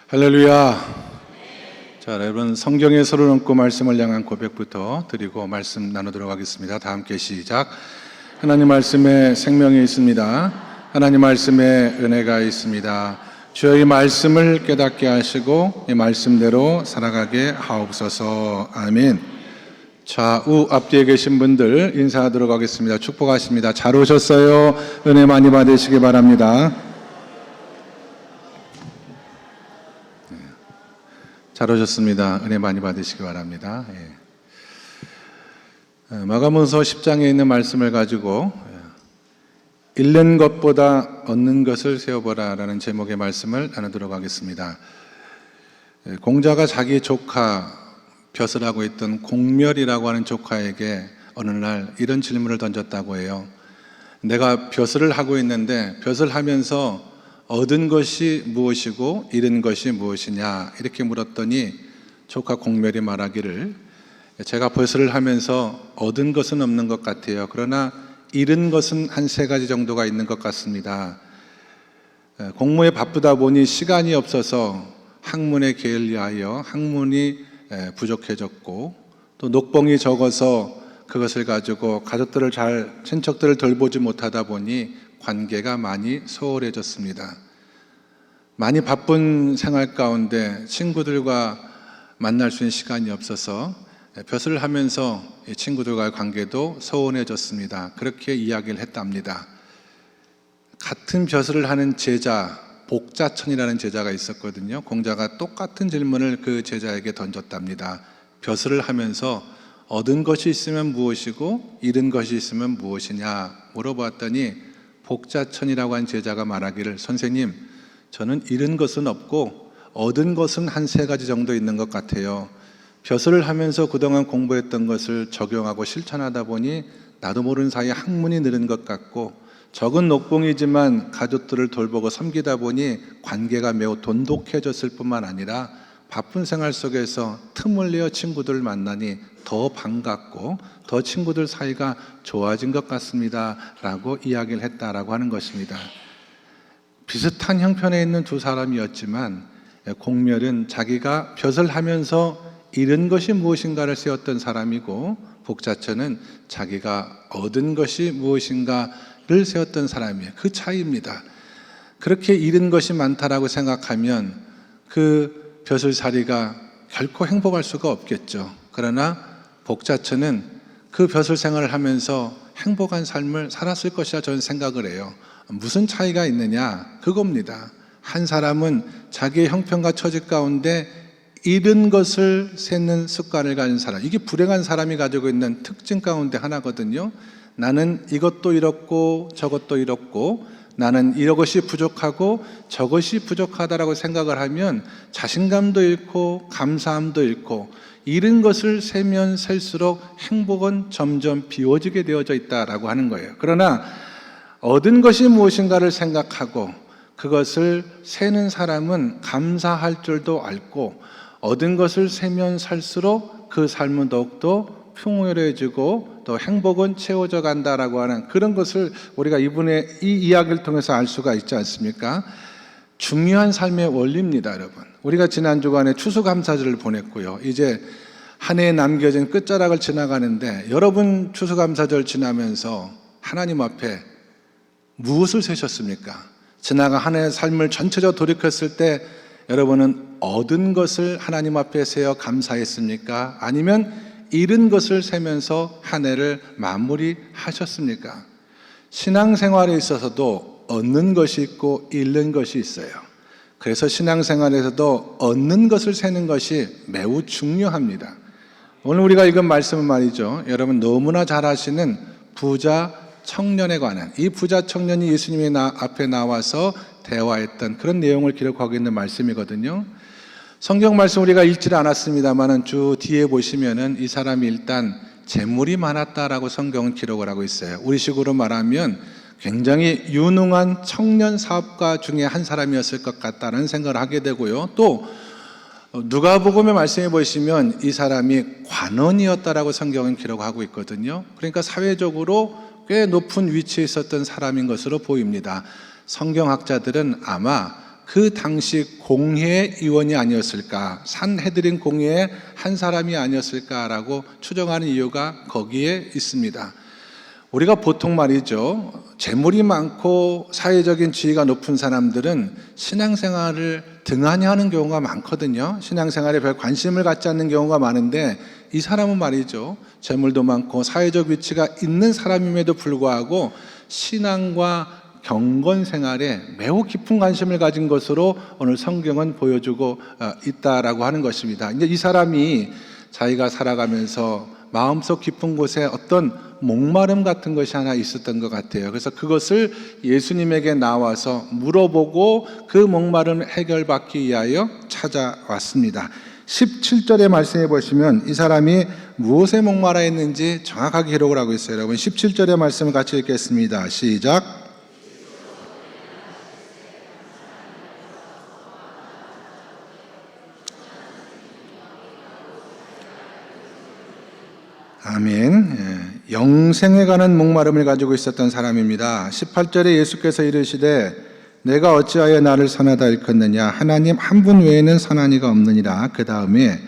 할렐루야. 자, 여러분 성경의 서로 넘고 말씀을 향한 고백부터 드리고 말씀 나누도록 하겠습니다. 다 함께 시작. 하나님 말씀에 생명이 있습니다. 하나님 말씀에 은혜가 있습니다. 주여 이 말씀을 깨닫게 하시고 이 말씀대로 살아가게 하옵소서. 아멘. 좌우 앞뒤에 계신 분들 인사하도록 하겠습니다. 축복하십니다. 잘 오셨어요. 은혜 많이 받으시기 바랍니다. 잘 오셨습니다. 은혜 많이 받으시기 바랍니다. 마가복음 10장에 있는 말씀을 가지고 잃는 것보다 얻는 것을 세어보라 라는 제목의 말씀을 나누도록 하겠습니다. 공자가 자기 조카 벼슬 하고 있던 공멸이라고 하는 조카에게 어느 날 이런 질문을 던졌다고 해요. 내가 벼슬을 하고 있는데 벼슬 하면서 얻은 것이 무엇이고 잃은 것이 무엇이냐 이렇게 물었더니 조카 공멸이 말하기를 제가 벼슬을 하면서 얻은 것은 없는 것 같아요. 그러나 잃은 것은 한 3가지 정도가 있는 것 같습니다. 공무에 바쁘다 보니 시간이 없어서 학문에 게을리하여 학문이 부족해졌고 또 녹봉이 적어서 그것을 가지고 가족들을 친척들을 돌보지 못하다 보니 관계가 많이 소홀해졌습니다. 많이 바쁜 생활 가운데 친구들과 만날 수 있는 시간이 없어서 벼슬을 하면서 친구들과의 관계도 소원해졌습니다. 그렇게 이야기를 했답니다. 같은 벼슬을 하는 제자, 복자천이라는 제자가 있었거든요. 공자가 똑같은 질문을 그 제자에게 던졌답니다. 벼슬을 하면서 얻은 것이 있으면 무엇이고 잃은 것이 있으면 무엇이냐 물어보았더니 복자천이라고 한 제자가 말하기를 선생님, 저는 잃은 것은 없고 얻은 것은 한 3가지 정도 있는 것 같아요. 벼슬을 하면서 그동안 공부했던 것을 적용하고 실천하다 보니 나도 모르는 사이에 학문이 늘은 것 같고 적은 녹봉이지만 가족들을 돌보고 섬기다 보니 관계가 매우 돈독해졌을 뿐만 아니라 바쁜 생활 속에서 틈을 내어 친구들을 만나니 더 반갑고 더 친구들 사이가 좋아진 것 같습니다 라고 이야기를 했다라고 하는 것입니다. 비슷한 형편에 있는 두 사람이었지만 공멸은 자기가 벼슬을 하면서 잃은 것이 무엇인가를 세웠던 사람이고 복자천은 자기가 얻은 것이 무엇인가를 세웠던 사람이에요. 그 차이입니다. 그렇게 잃은 것이 많다라고 생각하면 그 벼슬살이가 결코 행복할 수가 없겠죠. 그러나 복자천은 그 벼슬 생활을 하면서 행복한 삶을 살았을 것이라 저는 생각을 해요. 무슨 차이가 있느냐? 그겁니다. 한 사람은 자기의 형편과 처지 가운데 잃은 것을 세는 습관을 가진 사람, 이게 불행한 사람이 가지고 있는 특징 가운데 하나거든요. 나는 이것도 잃었고 저것도 잃었고 나는 이것이 부족하고 저것이 부족하다라고 생각을 하면 자신감도 잃고 감사함도 잃고 잃은 것을 세면 셀수록 행복은 점점 비워지게 되어져 있다라고 하는 거예요. 그러나 얻은 것이 무엇인가를 생각하고 그것을 세는 사람은 감사할 줄도 알고 얻은 것을 세면 살수록 그 삶은 더욱더 풍요로워지고 또 행복은 채워져 간다라고 하는 그런 것을 우리가 이분의 이 이야기를 통해서 알 수가 있지 않습니까? 중요한 삶의 원리입니다, 여러분. 우리가 지난 주간에 추수감사절을 보냈고요. 이제 한 해에 남겨진 끝자락을 지나가는데 여러분 추수감사절 지나면서 하나님 앞에 무엇을 세셨습니까? 지나간 한 해의 삶을 전체적으로 돌이켰을 때 여러분은 얻은 것을 하나님 앞에 세어 감사했습니까? 아니면 잃은 것을 세면서 한 해를 마무리하셨습니까? 신앙생활에 있어서도 얻는 것이 있고 잃는 것이 있어요. 그래서 신앙생활에서도 얻는 것을 세는 것이 매우 중요합니다. 오늘 우리가 읽은 말씀은 말이죠. 여러분 너무나 잘 아시는 부자 청년에 관한, 이 부자 청년이 예수님의 앞에 나와서 대화했던 그런 내용을 기록하고 있는 말씀이거든요. 성경 말씀 우리가 읽지를 않았습니다만 주 뒤에 보시면은 이 사람이 일단 재물이 많았다라고 성경은 기록을 하고 있어요. 우리식으로 말하면 굉장히 유능한 청년 사업가 중에 한 사람이었을 것 같다는 생각을 하게 되고요. 또 누가복음의 말씀해 보시면 이 사람이 관원이었다라고 성경은 기록하고 있거든요. 그러니까 사회적으로 꽤 높은 위치에 있었던 사람인 것으로 보입니다. 성경학자들은 아마 그 당시 공회 의원이 아니었을까, 산헤드린 공회의 한 사람이 아니었을까라고 추정하는 이유가 거기에 있습니다. 우리가 보통 말이죠, 재물이 많고 사회적인 지위가 높은 사람들은 신앙생활을 등한히 하는 경우가 많거든요. 신앙생활에 별 관심을 갖지 않는 경우가 많은데, 이 사람은 말이죠, 재물도 많고 사회적 위치가 있는 사람임에도 불구하고 신앙과 경건 생활에 매우 깊은 관심을 가진 것으로 오늘 성경은 보여주고 있다라고 하는 것입니다. 이제 이 사람이 자기가 살아가면서 마음속 깊은 곳에 어떤 목마름 같은 것이 하나 있었던 것 같아요. 그래서 그것을 예수님에게 나와서 물어보고 그 목마름을 해결받기 위하여 찾아왔습니다. 17절의 말씀에 보시면 이 사람이 무엇에 목마라 했는지 정확하게 기록을 하고 있어요. 여러분 17절의 말씀을 같이 읽겠습니다. 시작. 아멘. 영생에 관한 목마름을 가지고 있었던 사람입니다. 18절에 예수께서 이르시되 내가 어찌하여 나를 선하다 일컫느냐, 하나님 한 분 외에는 선한 이가 없느니라. 그 다음에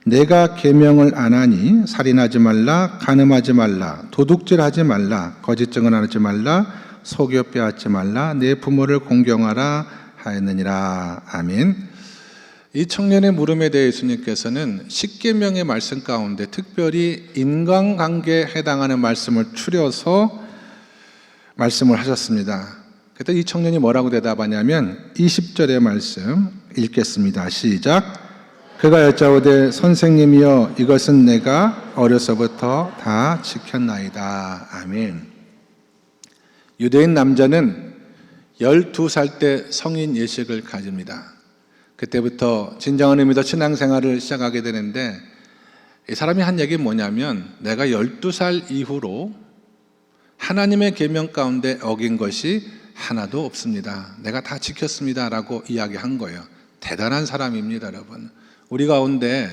내가 계명을 안 하니 살인하지 말라, 간음하지 말라, 도둑질하지 말라, 거짓 증언하지 말라, 속여 빼앗지 말라, 내 부모를 공경하라 하였느니라. 아멘. 이 청년의 물음에 대해 예수님께서는 십계명의 말씀 가운데 특별히 인간관계에 해당하는 말씀을 추려서 말씀을 하셨습니다. 그때 이 청년이 뭐라고 대답하냐면 20절의 말씀 읽겠습니다. 시작. 그가 여짜오되 선생님이여 이것은 내가 어려서부터 다 지켰나이다. 아멘. 유대인 남자는 12살 때 성인 예식을 가집니다. 그때부터 진정한 의미로 신앙생활을 시작하게 되는데, 이 사람이 한 얘기는 뭐냐면 내가 12살 이후로 하나님의 계명 가운데 어긴 것이 하나도 없습니다. 내가 다 지켰습니다 라고 이야기한 거예요. 대단한 사람입니다. 여러분, 우리 가운데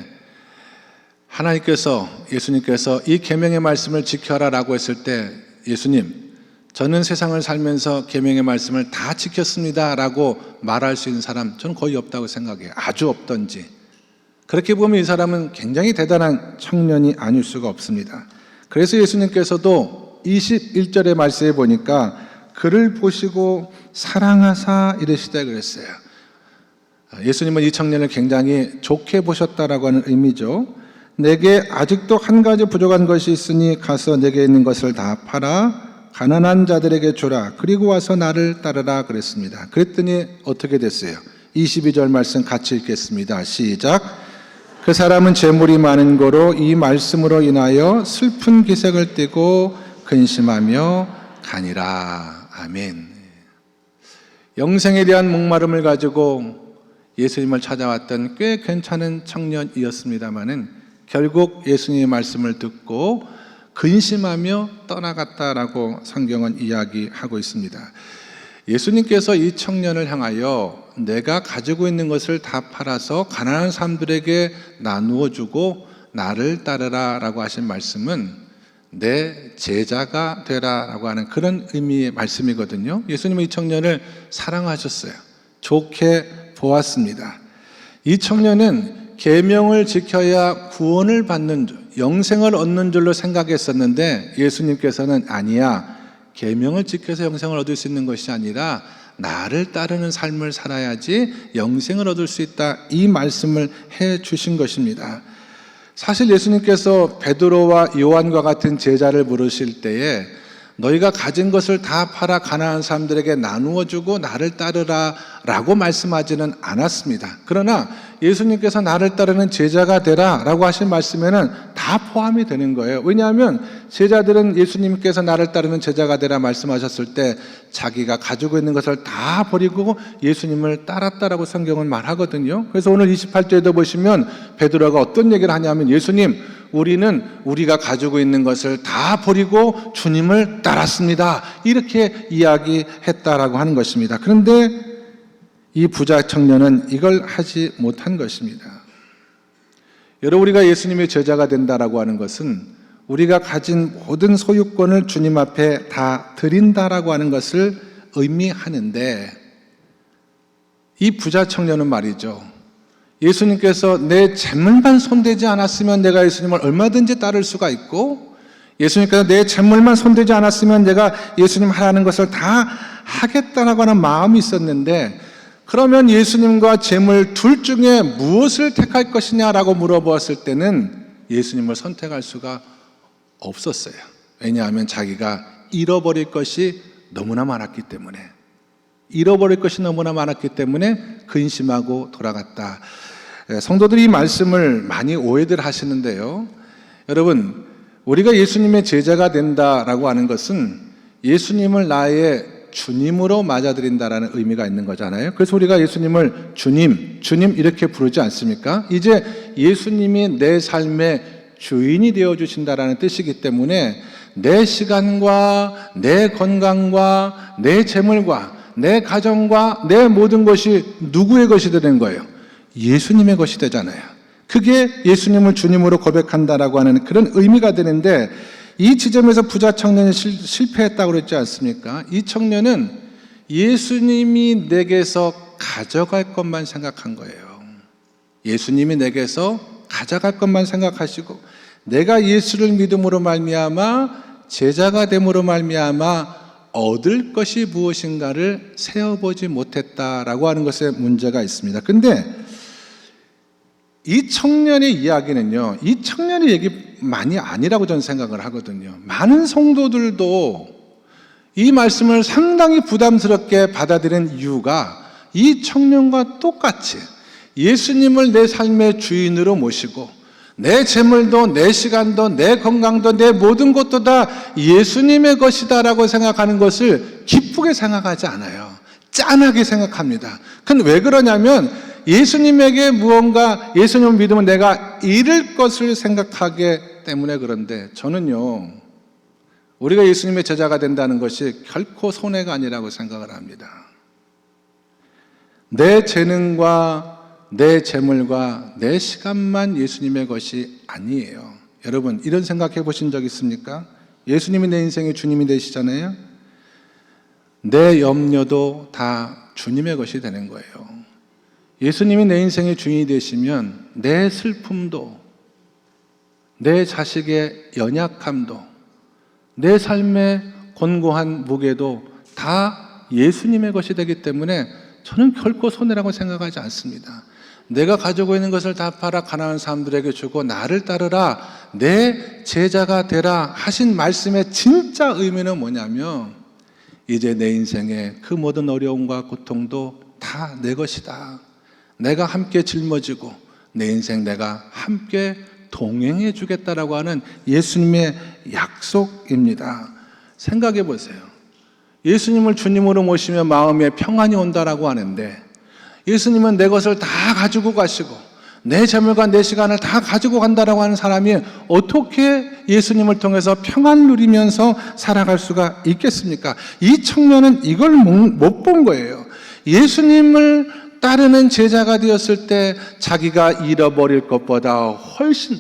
하나님께서, 예수님께서 이 계명의 말씀을 지켜라 라고 했을 때, 예수님 저는 세상을 살면서 계명의 말씀을 다 지켰습니다 라고 말할 수 있는 사람 저는 거의 없다고 생각해요. 아주 없던지. 그렇게 보면 이 사람은 굉장히 대단한 청년이 아닐 수가 없습니다. 그래서 예수님께서도 21절의 말씀에 보니까 그를 보시고 사랑하사 이르시되 그랬어요. 예수님은 이 청년을 굉장히 좋게 보셨다라고 하는 의미죠. 내게 아직도 한 가지 부족한 것이 있으니 가서 내게 있는 것을 다 팔아 가난한 자들에게 주라. 그리고 와서 나를 따르라 그랬습니다. 그랬더니 어떻게 됐어요? 22절 말씀 같이 읽겠습니다. 시작. 그 사람은 재물이 많은 거로 이 말씀으로 인하여 슬픈 기색을 띠고 근심하며 가니라. 아멘. 영생에 대한 목마름을 가지고 예수님을 찾아왔던 꽤 괜찮은 청년이었습니다마는 결국 예수님의 말씀을 듣고 근심하며 떠나갔다라고 성경은 이야기하고 있습니다. 예수님께서 이 청년을 향하여 내가 가지고 있는 것을 다 팔아서 가난한 사람들에게 나누어 주고 나를 따르라 라고 하신 말씀은 내 제자가 되라 라고 하는 그런 의미의 말씀이거든요. 예수님은 이 청년을 사랑하셨어요. 좋게 보았습니다. 이 청년은 계명을 지켜야 구원을 받는 줄, 영생을 얻는 줄로 생각했었는데 예수님께서는 아니야, 계명을 지켜서 영생을 얻을 수 있는 것이 아니라 나를 따르는 삶을 살아야지 영생을 얻을 수 있다, 이 말씀을 해 주신 것입니다. 사실 예수님께서 베드로와 요한과 같은 제자를 부르실 때에 너희가 가진 것을 다 팔아 가난한 사람들에게 나누어 주고 나를 따르라 라고 말씀하지는 않았습니다. 그러나 예수님께서 나를 따르는 제자가 되라 라고 하신 말씀에는 다 포함이 되는 거예요. 왜냐하면 제자들은 예수님께서 나를 따르는 제자가 되라 말씀하셨을 때 자기가 가지고 있는 것을 다 버리고 예수님을 따랐다라고 성경은 말하거든요. 그래서 오늘 28절에도 보시면 베드로가 어떤 얘기를 하냐면 예수님, 우리는 우리가 가지고 있는 것을 다 버리고 주님을 따랐습니다, 이렇게 이야기했다라고 하는 것입니다. 그런데 이 부자 청년은 이걸 하지 못한 것입니다. 여러분, 우리가 예수님의 제자가 된다라고 하는 것은 우리가 가진 모든 소유권을 주님 앞에 다 드린다라고 하는 것을 의미하는데, 이 부자 청년은 말이죠, 예수님께서 내 재물만 손대지 않았으면 내가 예수님을 얼마든지 따를 수가 있고, 예수님께서 내 재물만 손대지 않았으면 내가 예수님 하라는 것을 다 하겠다라고 하는 마음이 있었는데, 그러면 예수님과 재물 둘 중에 무엇을 택할 것이냐라고 물어보았을 때는 예수님을 선택할 수가 없었어요. 왜냐하면 자기가 잃어버릴 것이 너무나 많았기 때문에, 근심하고 돌아갔다. 성도들이 이 말씀을 많이 오해들 하시는데요, 여러분, 우리가 예수님의 제자가 된다라고 하는 것은 예수님을 나의 주님으로 맞아들인다라는 의미가 있는 거잖아요. 그래서 우리가 예수님을 주님 이렇게 부르지 않습니까? 이제 예수님이 내 삶의 주인이 되어주신다라는 뜻이기 때문에 내 시간과 내 건강과 내 재물과 내 가정과 내 모든 것이 누구의 것이 되는 거예요? 예수님의 것이 되잖아요. 그게 예수님을 주님으로 고백한다라고 하는 그런 의미가 되는데, 이 지점에서 부자 청년이 실패했다고 그랬지 않습니까? 이 청년은 예수님이 내게서 가져갈 것만 생각한 거예요. 예수님이 내게서 가져갈 것만 생각하시고, 내가 예수를 믿음으로 말미암아 제자가 됨으로 말미암아 얻을 것이 무엇인가를 세어보지 못했다라고 하는 것에 문제가 있습니다. 근데 이 청년의 이야기는요, 이 청년의 얘기만이 아니라고 저는 생각을 하거든요. 많은 성도들도 이 말씀을 상당히 부담스럽게 받아들인 이유가 이 청년과 똑같이 예수님을 내 삶의 주인으로 모시고 내 재물도 내 시간도 내 건강도 내 모든 것도 다 예수님의 것이다라고 생각하는 것을 기쁘게 생각하지 않아요. 짠하게 생각합니다. 근데 왜 그러냐면 예수님에게 무언가, 예수님을 믿으면 내가 잃을 것을 생각하기 때문에 그런데, 저는요, 우리가 예수님의 제자가 된다는 것이 결코 손해가 아니라고 생각을 합니다. 내 재능과 내 재물과 내 시간만 예수님의 것이 아니에요. 여러분, 이런 생각해 보신 적 있습니까? 예수님이 내 인생의 주님이 되시잖아요. 내 염려도 다 주님의 것이 되는 거예요. 예수님이 내 인생의 주인이 되시면 내 슬픔도, 내 자식의 연약함도, 내 삶의 곤고한 무게도 다 예수님의 것이 되기 때문에 저는 결코 손해라고 생각하지 않습니다. 내가 가지고 있는 것을 다 팔아 가난한 사람들에게 주고 나를 따르라, 내 제자가 되라 하신 말씀의 진짜 의미는 뭐냐면, 이제 내 인생의 그 모든 어려움과 고통도 다 내 것이다. 내가 함께 짊어지고 내 인생 내가 함께 동행해 주겠다라고 하는 예수님의 약속입니다. 생각해 보세요. 예수님을 주님으로 모시면 마음에 평안이 온다라고 하는데, 예수님은 내 것을 다 가지고 가시고 내 재물과 내 시간을 다 가지고 간다라고 하는 사람이 어떻게 예수님을 통해서 평안을 누리면서 살아갈 수가 있겠습니까? 이 청년은 이걸 못 본 거예요. 예수님을 따르는 제자가 되었을 때 자기가 잃어버릴 것보다 훨씬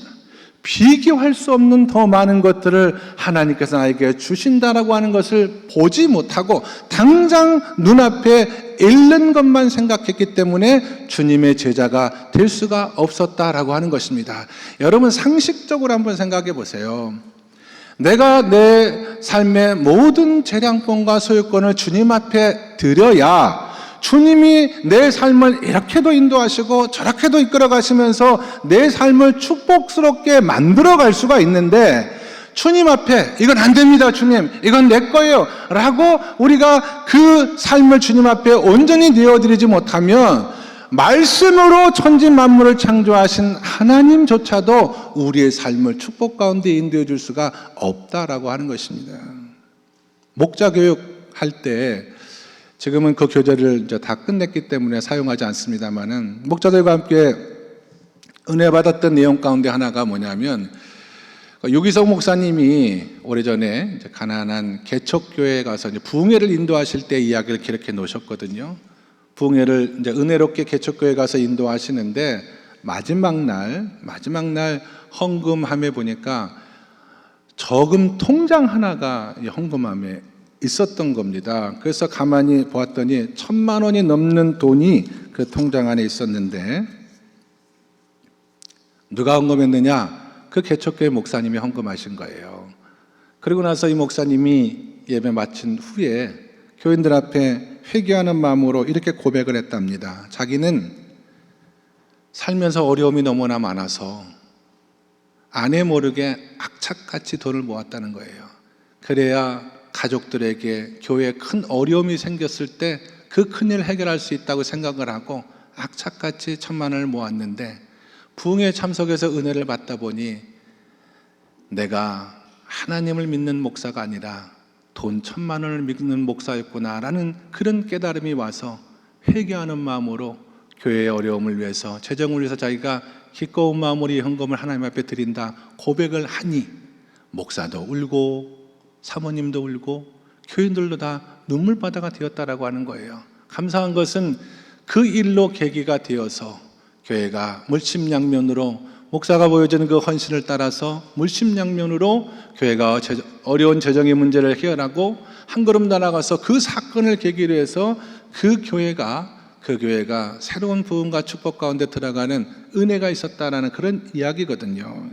비교할 수 없는 더 많은 것들을 하나님께서 나에게 주신다라고 하는 것을 보지 못하고 당장 눈앞에 잃는 것만 생각했기 때문에 주님의 제자가 될 수가 없었다라고 하는 것입니다. 여러분, 상식적으로 한번 생각해 보세요. 내가 내 삶의 모든 재량권과 소유권을 주님 앞에 드려야 주님이 내 삶을 이렇게도 인도하시고 저렇게도 이끌어 가시면서 내 삶을 축복스럽게 만들어 갈 수가 있는데, 주님 앞에 이건 안 됩니다, 주님, 이건 내 거예요 라고 우리가 그 삶을 주님 앞에 온전히 내어드리지 못하면 말씀으로 천지 만물을 창조하신 하나님조차도 우리의 삶을 축복 가운데 인도해 줄 수가 없다라고 하는 것입니다. 목자 교육 할 때, 지금은 그 교재를 이제 다 끝냈기 때문에 사용하지 않습니다만은, 목자들과 함께 은혜 받았던 내용 가운데 하나가 뭐냐면, 유기석 목사님이 오래전에 이제 가난한 개척교회에 가서 이제 부흥회를 인도하실 때 이야기를 기록해 놓으셨거든요. 부흥회를 이제 은혜롭게 개척교회에 가서 인도하시는데, 마지막 날 헌금함에 보니까 저금 통장 하나가 헌금함에 있었던 겁니다. 그래서 가만히 보았더니 1,000만 원이 넘는 돈이 그 통장 안에 있었는데 누가 헌금했느냐? 그 개척교회 목사님이 헌금하신 거예요. 그리고 나서 이 목사님이 예배 마친 후에 교인들 앞에 회개하는 마음으로 이렇게 고백을 했답니다. 자기는 살면서 어려움이 너무나 많아서 아내 모르게 악착같이 돈을 모았다는 거예요. 그래야 가족들에게 교회에 큰 어려움이 생겼을 때 그 큰일을 해결할 수 있다고 생각을 하고 악착같이 1,000만 원을 모았는데 부흥회 참석해서 은혜를 받다 보니 내가 하나님을 믿는 목사가 아니라 돈 1,000만 원을 믿는 목사였구나라는 그런 깨달음이 와서 회개하는 마음으로 교회의 어려움을 위해서, 재정을 위해서 자기가 기꺼운 마음으로 헌금을 하나님 앞에 드린다 고백을 하니 목사도 울고 사모님도 울고 교인들도 다 눈물바다가 되었다라고 하는 거예요. 감사한 것은 그 일로 계기가 되어서 교회가 물심양면으로, 목사가 보여주는 그 헌신을 따라서 물심양면으로 교회가 어려운 재정의 문제를 해결하고 한 걸음 나아가서 그 사건을 계기로 해서 그 교회가 새로운 부흥과 축복 가운데 들어가는 은혜가 있었다라는 그런 이야기거든요.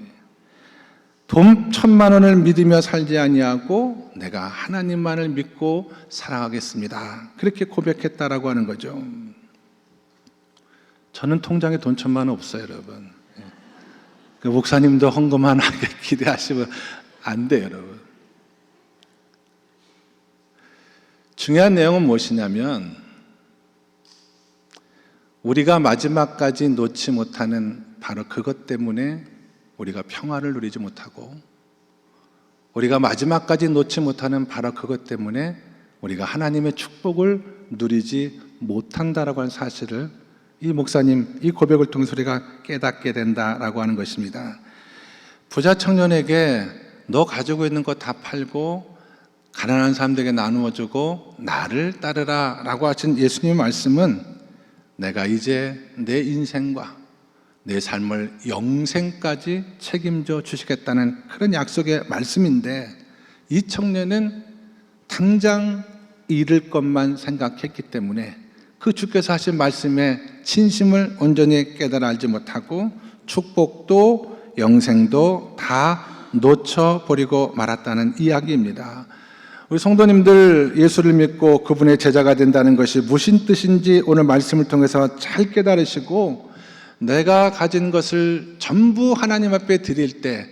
돈 1,000만 원을 믿으며 살지 아니하고 내가 하나님만을 믿고 살아가겠습니다. 그렇게 고백했다라고 하는 거죠. 저는 통장에 돈 1,000만 원 없어요, 여러분. 그 목사님도 헌금 하나 기대하시면 안 돼요, 여러분. 중요한 내용은 무엇이냐면 우리가 마지막까지 놓지 못하는 바로 그것 때문에 우리가 평화를 누리지 못하고, 우리가 마지막까지 놓지 못하는 바로 그것 때문에 우리가 하나님의 축복을 누리지 못한다라고 하는 사실을 이 목사님 이 고백을 통해서 우리가 깨닫게 된다라고 하는 것입니다. 부자 청년에게 너 가지고 있는 거 다 팔고 가난한 사람들에게 나누어 주고 나를 따르라 라고 하신 예수님의 말씀은 내가 이제 내 인생과 내 삶을 영생까지 책임져 주시겠다는 그런 약속의 말씀인데, 이 청년은 당장 잃을 것만 생각했기 때문에 그 주께서 하신 말씀의 진심을 온전히 깨달아 알지 못하고 축복도 영생도 다 놓쳐버리고 말았다는 이야기입니다. 우리 성도님들, 예수를 믿고 그분의 제자가 된다는 것이 무슨 뜻인지 오늘 말씀을 통해서 잘 깨달으시고, 내가 가진 것을 전부 하나님 앞에 드릴 때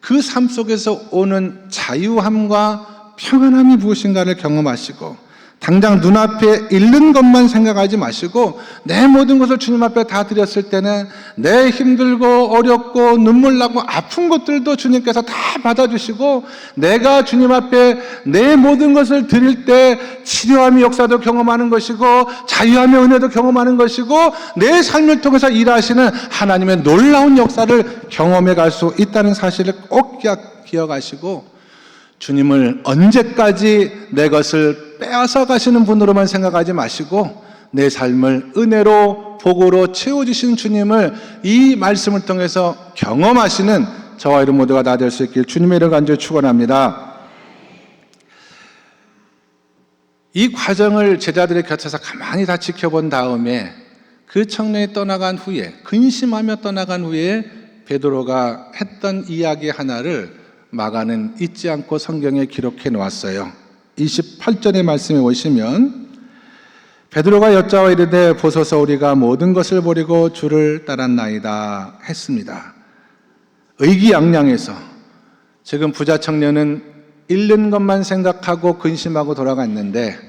그 삶 속에서 오는 자유함과 평안함이 무엇인가를 경험하시고, 당장 눈앞에 잃는 것만 생각하지 마시고 내 모든 것을 주님 앞에 다 드렸을 때는 내 힘들고 어렵고 눈물 나고 아픈 것들도 주님께서 다 받아주시고, 내가 주님 앞에 내 모든 것을 드릴 때 치료함의 역사도 경험하는 것이고 자유함의 은혜도 경험하는 것이고 내 삶을 통해서 일하시는 하나님의 놀라운 역사를 경험해 갈 수 있다는 사실을 꼭 기억하시고, 주님을 언제까지 내 것을 빼앗아 가시는 분으로만 생각하지 마시고 내 삶을 은혜로 복으로 채워주신 주님을 이 말씀을 통해서 경험하시는 저와 여러분 모두가 다 될 수 있길 주님의 이름으로 간절히 축원합니다. 이 과정을 제자들의 곁에서 가만히 다 지켜본 다음에 그 청년이 떠나간 후에, 근심하며 떠나간 후에 베드로가 했던 이야기 하나를 마가는 잊지 않고 성경에 기록해 놓았어요. 28절의 말씀에 오시면 베드로가 여짜와 이르되 보소서 우리가 모든 것을 버리고 주를 따랐나이다 했습니다. 의기양양해서, 지금 부자 청년은 잃는 것만 생각하고 근심하고 돌아갔는데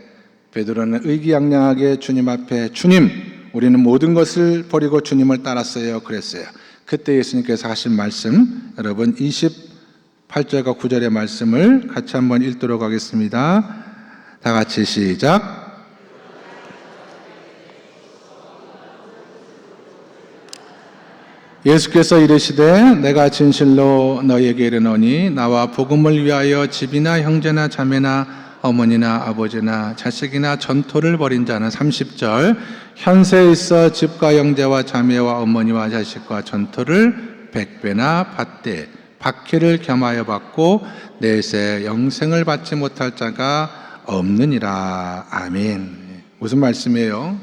베드로는 의기양양하게 주님 앞에 주님 우리는 모든 것을 버리고 주님을 따랐어요 그랬어요. 그때 예수님께서 하신 말씀, 여러분 28절과 9절의 말씀을 같이 한번 읽도록 하겠습니다. 다 같이 시작. 예수께서 이르시되 내가 진실로 너희에게 이르노니 나와 복음을 위하여 집이나 형제나 자매나 어머니나 아버지나 자식이나 전토를 벌인 자는 30절 현세에 있어 집과 형제와 자매와 어머니와 자식과 전토를 100배나 받되 박해를 겸하여 받고 내세 영생을 받지 못할 자가 없느니라. 아멘. 무슨 말씀이에요?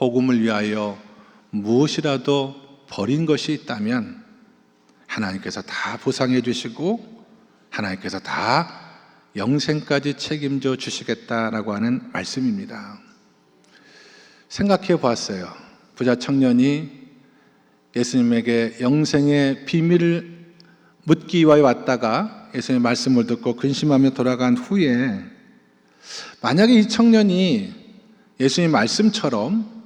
복음을 위하여 무엇이라도 버린 것이 있다면 하나님께서 다 보상해 주시고 하나님께서 다 영생까지 책임져 주시겠다라고 하는 말씀입니다. 생각해 보았어요. 부자 청년이 예수님에게 영생의 비밀을 묻기 위하여 왔다가 예수님의 말씀을 듣고 근심하며 돌아간 후에 만약에 이 청년이 예수님 말씀처럼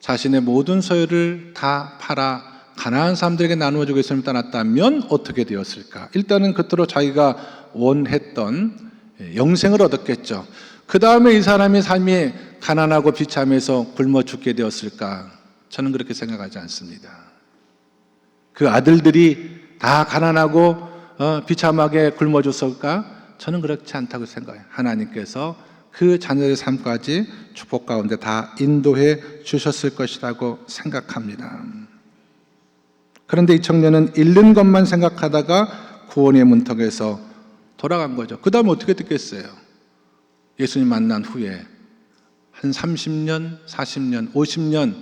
자신의 모든 소유를 다 팔아 가난한 사람들에게 나누어주고 예수님을 따랐다면 어떻게 되었을까? 일단은 그토록 자기가 원했던 영생을 얻었겠죠. 그 다음에 이 사람의 삶이 가난하고 비참해서 굶어 죽게 되었을까? 저는 그렇게 생각하지 않습니다. 그 아들들이 다 가난하고 비참하게 굶어 죽었을까? 저는 그렇지 않다고 생각해요. 하나님께서 그 자녀의 삶까지 축복 가운데 다 인도해 주셨을 것이라고 생각합니다. 그런데 이 청년은 잃는 것만 생각하다가 구원의 문턱에서 돌아간 거죠. 그 다음에 어떻게 됐겠어요? 예수님 만난 후에 한 30년, 40년, 50년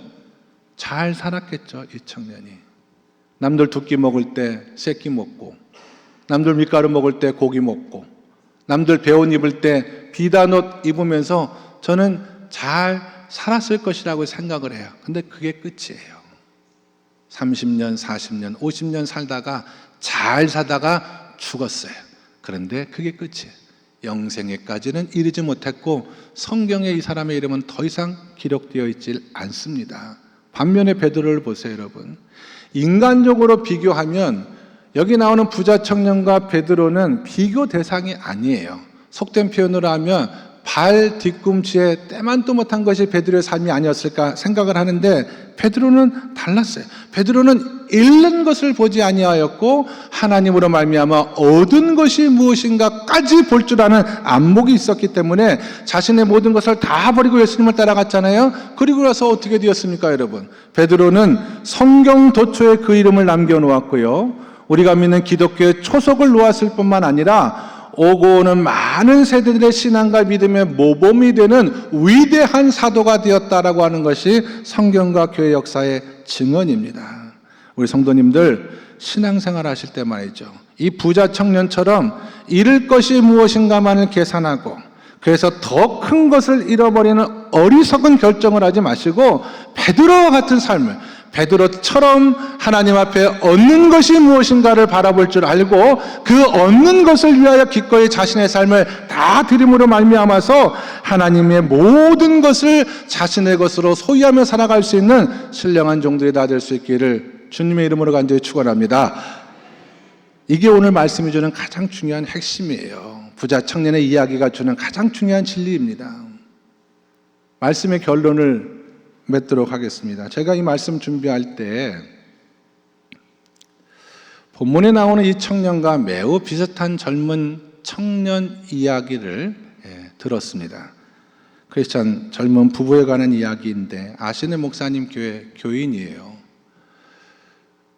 잘 살았겠죠, 이 청년이. 남들 두 끼 먹을 때 세 끼 먹고, 남들 밀가루 먹을 때 고기 먹고, 남들 배옷 입을 때 비단 옷 입으면서 저는 잘 살았을 것이라고 생각을 해요. 근데 그게 끝이에요. 30년, 40년, 50년 살다가 잘 사다가 죽었어요. 그런데 그게 끝이에요. 영생에까지는 이르지 못했고 성경에 이 사람의 이름은 더 이상 기록되어 있지 않습니다. 반면에 베드로를 보세요, 여러분. 인간적으로 비교하면 여기 나오는 부자 청년과 베드로는 비교 대상이 아니에요. 속된 표현으로 하면 발 뒤꿈치에 때만도 못한 것이 베드로의 삶이 아니었을까 생각을 하는데 베드로는 달랐어요. 베드로는 잃는 것을 보지 아니하였고 하나님으로 말미암아 얻은 것이 무엇인가까지 볼 줄 아는 안목이 있었기 때문에 자신의 모든 것을 다 버리고 예수님을 따라갔잖아요. 그리고 나서 어떻게 되었습니까, 여러분? 베드로는 성경 도초에 그 이름을 남겨놓았고요. 우리가 믿는 기독교의 초석을 놓았을 뿐만 아니라 오고 오는 많은 세대들의 신앙과 믿음의 모범이 되는 위대한 사도가 되었다라고 하는 것이 성경과 교회 역사의 증언입니다. 우리 성도님들 신앙생활 하실 때 말이죠. 이 부자 청년처럼 잃을 것이 무엇인가만을 계산하고 그래서 더 큰 것을 잃어버리는 어리석은 결정을 하지 마시고 베드로와 같은 삶을 베드로처럼 하나님 앞에 얻는 것이 무엇인가를 바라볼 줄 알고 그 얻는 것을 위하여 기꺼이 자신의 삶을 다 드림으로 말미암아서 하나님의 모든 것을 자신의 것으로 소유하며 살아갈 수 있는 신령한 종들이 다 될 수 있기를 주님의 이름으로 간절히 축원합니다. 이게 오늘 말씀이 주는 가장 중요한 핵심이에요. 부자 청년의 이야기가 주는 가장 중요한 진리입니다. 말씀의 결론을 맺도록 하겠습니다. 제가 이 말씀 준비할 때 본문에 나오는 이 청년과 매우 비슷한 젊은 청년 이야기를 들었습니다. 크리스찬 젊은 부부에 관한 이야기인데 아시네 목사님 교회 교인이에요.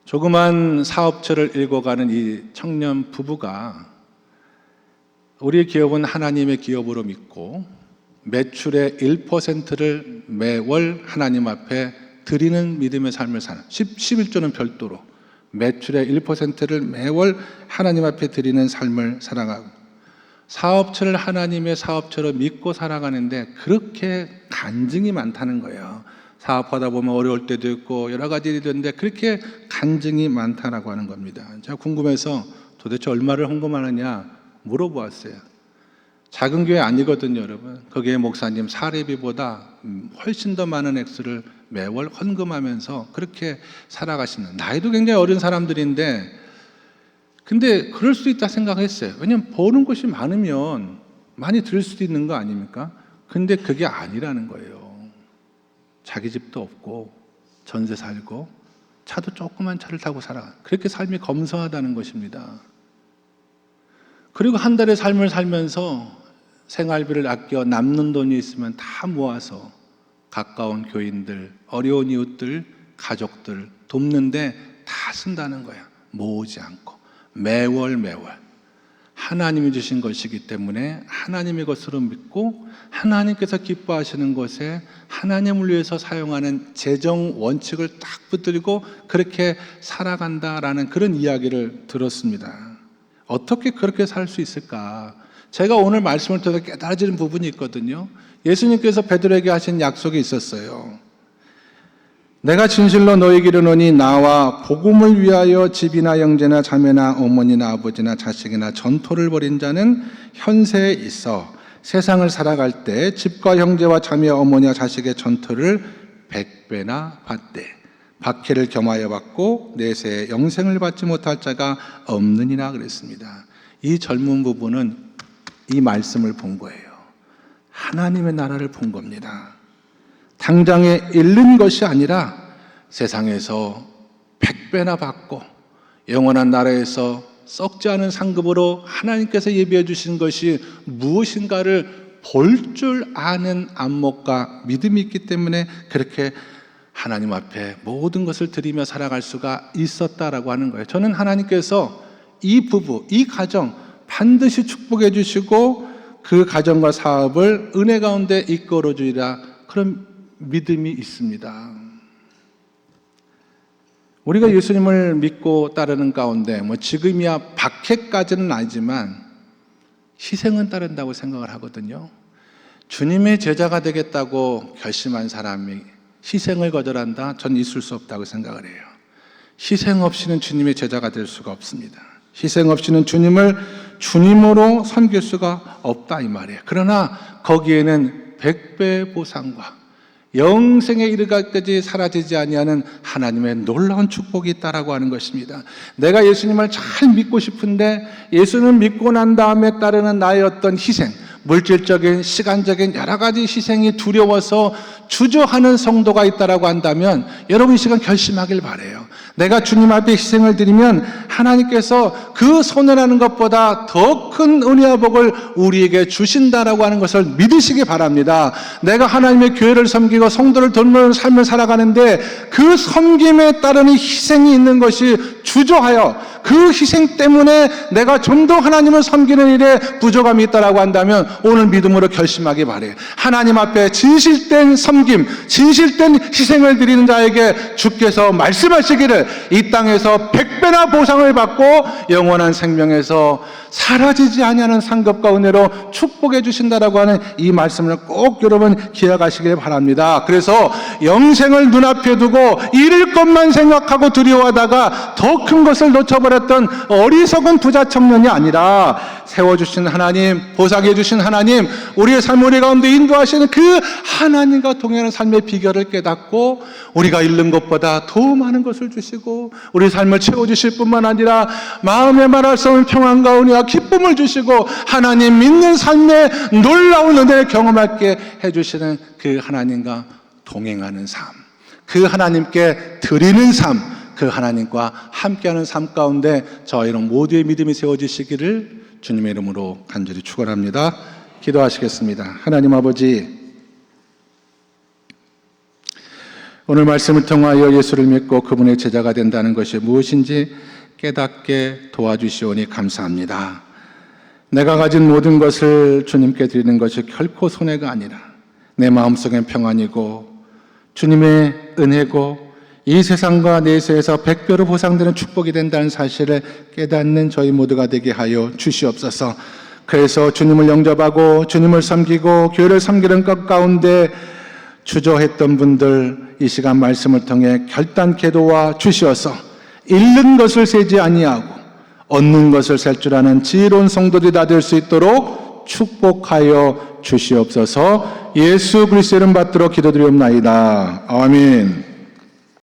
조그만 사업처를 읽어가는 이 청년 부부가 우리의 기업은 하나님의 기업으로 믿고 매출의 1%를 매월 하나님 앞에 드리는 믿음의 삶을 사는 11조는 별도로 매출의 1%를 매월 하나님 앞에 드리는 삶을 살아가고 사업처를 하나님의 사업처로 믿고 살아가는데 그렇게 간증이 많다는 거예요. 사업하다 보면 어려울 때도 있고 여러 가지 일이 되는데 그렇게 간증이 많다라고 하는 겁니다. 제가 궁금해서 도대체 얼마를 헌금하느냐 물어보았어요. 작은 교회 아니거든요, 여러분. 거기에 목사님 사례비보다 훨씬 더 많은 액수를 매월 헌금하면서 그렇게 살아가시는, 나이도 굉장히 어린 사람들인데 근데 그럴 수 있다 생각했어요. 왜냐하면 버는 것이 많으면 많이 들 수도 있는 거 아닙니까? 근데 그게 아니라는 거예요. 자기 집도 없고 전세 살고 차도 조그만 차를 타고 살아가. 그렇게 삶이 검소하다는 것입니다. 그리고 한 달의 삶을 살면서 생활비를 아껴 남는 돈이 있으면 다 모아서 가까운 교인들, 어려운 이웃들, 가족들 돕는데 다 쓴다는 거야. 모으지 않고 매월 하나님이 주신 것이기 때문에 하나님의 것으로 믿고 하나님께서 기뻐하시는 것에 하나님을 위해서 사용하는 재정 원칙을 딱 붙들고 그렇게 살아간다라는 그런 이야기를 들었습니다. 어떻게 그렇게 살 수 있을까? 제가 오늘 말씀을 통해 깨달아지는 부분이 있거든요. 예수님께서 베드로에게 하신 약속이 있었어요. 내가 진실로 너에게 이르노니 나와 복음을 위하여 집이나 형제나 자매나 어머니나 아버지나 자식이나 전토를 벌인 자는 현세에 있어 세상을 살아갈 때 집과 형제와 자매 어머니와 자식의 전토를 100배나 받되 박해를 겸하여 받고 내세에 영생을 받지 못할 자가 없느니라 그랬습니다. 이 젊은 부부는 이 말씀을 본 거예요. 하나님의 나라를 본 겁니다. 당장에 잃는 것이 아니라 세상에서 100배나 받고 영원한 나라에서 썩지 않은 상급으로 하나님께서 예비해 주신 것이 무엇인가를 볼 줄 아는 안목과 믿음이 있기 때문에 그렇게 하나님 앞에 모든 것을 드리며 살아갈 수가 있었다라고 하는 거예요. 저는 하나님께서 이 부부, 이 가정 반드시 축복해 주시고 그 가정과 사업을 은혜 가운데 이끌어 주리라 그런 믿음이 있습니다. 우리가 예수님을 믿고 따르는 가운데 지금이야 박해까지는 아니지만 희생은 따른다고 생각을 하거든요. 주님의 제자가 되겠다고 결심한 사람이 희생을 거절한다? 전 있을 수 없다고 생각을 해요. 희생 없이는 주님의 제자가 될 수가 없습니다. 희생 없이는 주님을 주님으로 섬길 수가 없다 이 말이에요. 그러나 거기에는 100배 보상과 영생에 이르기까지 사라지지 아니하는 하나님의 놀라운 축복이 있다라고 하는 것입니다. 내가 예수님을 잘 믿고 싶은데 예수님을 믿고 난 다음에 따르는 나의 어떤 희생, 물질적인, 시간적인 여러 가지 희생이 두려워서 주저하는 성도가 있다라고 한다면 여러분 이 시간 결심하길 바라요. 내가 주님 앞에 희생을 드리면 하나님께서 그 손해라는 것보다 더 큰 은혜와 복을 우리에게 주신다라고 하는 것을 믿으시기 바랍니다. 내가 하나님의 교회를 섬기고 성도를 돕는 삶을 살아가는데 그 섬김에 따르는 희생이 있는 것이 주저하여 그 희생 때문에 내가 좀 더 하나님을 섬기는 일에 부족함이 있다라고 한다면 오늘 믿음으로 결심하기 바라요. 하나님 앞에 진실된 섬김, 진실된 희생을 드리는 자에게 주께서 말씀하시기를 이 땅에서 100배나 보상을 받고 영원한 생명에서 사라지지 아니하는 상급과 은혜로 축복해 주신다라고 하는 이 말씀을 꼭 여러분 기억하시길 바랍니다. 그래서 영생을 눈앞에 두고 잃을 것만 생각하고 두려워하다가 더 큰 것을 놓쳐버렸던 어리석은 부자 청년이 아니라 세워주신 하나님, 보상해 주신 하나님, 우리의 삶 우리 가운데 인도하시는 그 하나님과 동행하는 삶의 비결을 깨닫고 우리가 잃는 것보다 더 많은 것을 주시고 우리 삶을 채워주실 뿐만 아니라 마음에 말할 수 없는 평안과 은혜와 기쁨을 주시고 하나님 믿는 삶의 놀라운 은혜를 경험하게 해주시는 그 하나님과 동행하는 삶, 그 하나님께 드리는 삶, 그 하나님과 함께하는 삶 가운데 저와 여러분 모두의 믿음이 세워지시기를 주님의 이름으로 간절히 축원합니다. 기도하시겠습니다. 하나님 아버지, 오늘 말씀을 통하여 예수를 믿고 그분의 제자가 된다는 것이 무엇인지 깨닫게 도와주시오니 감사합니다. 내가 가진 모든 것을 주님께 드리는 것이 결코 손해가 아니라 내 마음속엔 평안이고 주님의 은혜고 이 세상과 내세에서 100배로 보상되는 축복이 된다는 사실을 깨닫는 저희 모두가 되게 하여 주시옵소서. 그래서 주님을 영접하고 주님을 섬기고 교회를 섬기는 것 가운데 주저했던 분들 이 시간 말씀을 통해 결단케 도와 주시어서 잃는 것을 세지 아니하고 얻는 것을 셀 줄 아는 지혜로운 성도들이 다 될 수 있도록 축복하여 주시옵소서. 예수 그리스도의 이름 받들어 기도드리옵나이다. 아멘.